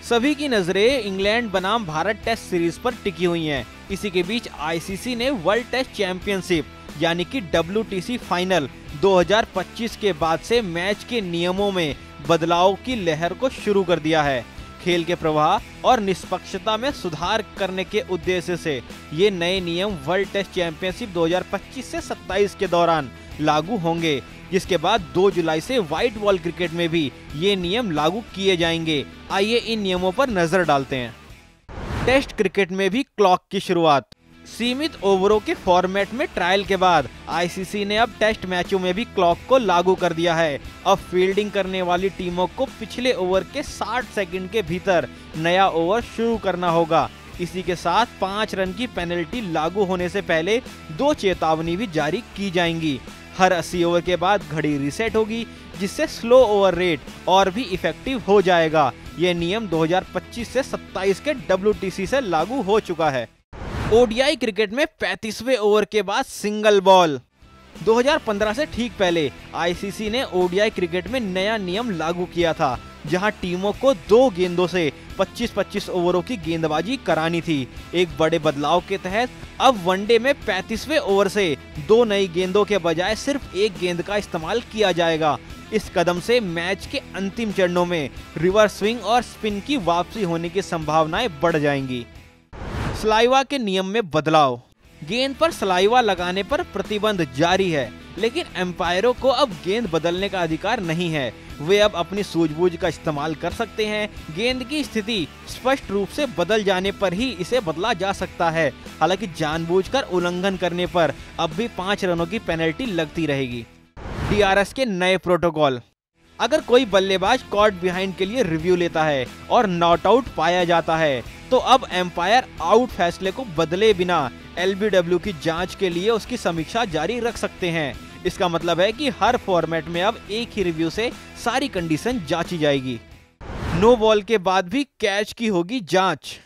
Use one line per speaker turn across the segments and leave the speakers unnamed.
सभी की नजरें इंग्लैंड बनाम भारत टेस्ट सीरीज पर टिकी हुई हैं। इसी के बीच आईसीसी ने वर्ल्ड टेस्ट चैंपियनशिप यानी कि WTC फाइनल 2025 के बाद से मैच के नियमों में बदलाव की लहर को शुरू कर दिया है। खेल के प्रवाह और निष्पक्षता में सुधार करने के उद्देश्य से ये नए नियम वर्ल्ड टेस्ट चैंपियनशिप 2025 से 27 के दौरान लागू होंगे, जिसके बाद 2 जुलाई से व्हाइट बॉल क्रिकेट में भी ये नियम लागू किए जाएंगे। आइए इन नियमों पर नजर डालते हैं। टेस्ट क्रिकेट में भी क्लॉक की शुरुआत। सीमित ओवरों के फॉर्मेट में ट्रायल के बाद आईसीसी ने अब टेस्ट मैचों में भी क्लॉक को लागू कर दिया है। अब फील्डिंग करने वाली टीमों को पिछले ओवर के 60 सेकंड के भीतर नया ओवर शुरू करना होगा। इसी के साथ 5 रन की पेनल्टी लागू होने से पहले 2 चेतावनी भी जारी की जाएंगी। हर 80 ओवर के बाद घड़ी रीसेट होगी, जिससे स्लो ओवर रेट और भी इफेक्टिव हो जाएगा। यह नियम 2025 से 27 के WTC से लागू हो चुका है। ओडीआई क्रिकेट में 35वें ओवर के बाद सिंगल बॉल। 2015 से ठीक पहले आईसीसी ने ओडीआई क्रिकेट में नया नियम लागू किया था, जहां टीमों को 2 गेंदों से 25-25 ओवरों की गेंदबाजी करानी थी। एक बड़े बदलाव के तहत अब वनडे में 35वें ओवर से 2 नई गेंदों के बजाय सिर्फ 1 गेंद का इस्तेमाल किया जाएगा। इस कदम से मैच के अंतिम चरणों में रिवर्स स्विंग और स्पिन की वापसी होने की संभावनाएं बढ़ जाएंगी। सलाइवा के नियम में बदलाव। गेंद पर सलाइवा लगाने पर प्रतिबंध जारी है, लेकिन एम्पायरों को अब गेंद बदलने का अधिकार नहीं है। वे अब अपनी सूझबूझ का इस्तेमाल कर सकते हैं। गेंद की स्थिति स्पष्ट रूप से बदल जाने पर ही इसे बदला जा सकता है। हालांकि जानबूझकर उल्लंघन करने पर अब भी 5 रनों की पेनल्टी लगती रहेगी। DRS के नए प्रोटोकॉल। अगर कोई बल्लेबाज कॉट बिहाइंड के लिए रिव्यू लेता है और नॉट आउट पाया जाता है, तो अब एम्पायर आउट फैसले को बदले बिना LBW की जांच के लिए उसकी समीक्षा जारी रख सकते हैं। इसका मतलब है कि हर फॉर्मेट में अब एक ही रिव्यू से सारी कंडीशन जांची जाएगी। नो बॉल के बाद भी कैच की होगी जांच।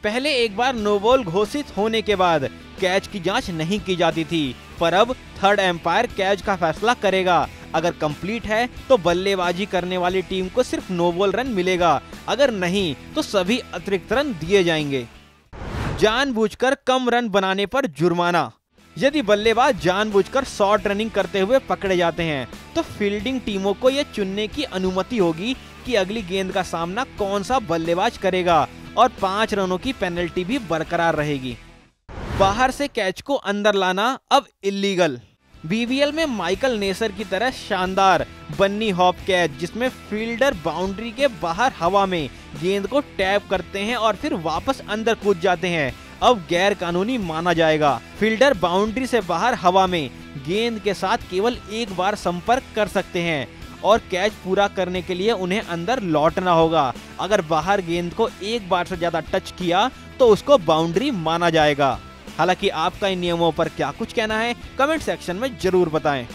पहले एक बार नो बॉल घोषित होने के बाद कैच की जांच नहीं की जाती थी, पर अब थर्ड एम्पायर कैच का फैसला करेगा। अगर कंप्लीट है तो बल्लेबाजी करने वाली टीम को सिर्फ नो बॉल रन मिलेगा, अगर नहीं तो सभी अतिरिक्त रन दिए जाएंगे। जानबूझकर कम रन बनाने पर जुर्माना। यदि बल्लेबाज जानबूझकर शॉर्ट रनिंग करते हुए पकड़े जाते हैं, तो फील्डिंग टीमों को यह चुनने की अनुमति होगी कि अगली गेंद का सामना कौन सा बल्लेबाज करेगा, और 5 रनों की पेनल्टी भी बरकरार रहेगी। बाहर से कैच को अंदर लाना अब इल्लीगल। BBL में माइकल नेसर की तरह शानदार बन्नी हॉप कैच, जिसमें फील्डर बाउंड्री के बाहर हवा में गेंद को टैप करते हैं और फिर वापस अंदर कूद जाते हैं, अब गैर कानूनी माना जाएगा। फील्डर बाउंड्री से बाहर हवा में गेंद के साथ केवल एक बार संपर्क कर सकते हैं और कैच पूरा करने के लिए उन्हें अंदर लौटना होगा। अगर बाहर गेंद को एक बार से ज्यादा टच किया तो उसको बाउंड्री माना जाएगा। हालांकि आपका इन नियमों पर क्या कुछ कहना है, कमेंट सेक्शन में जरूर बताएं।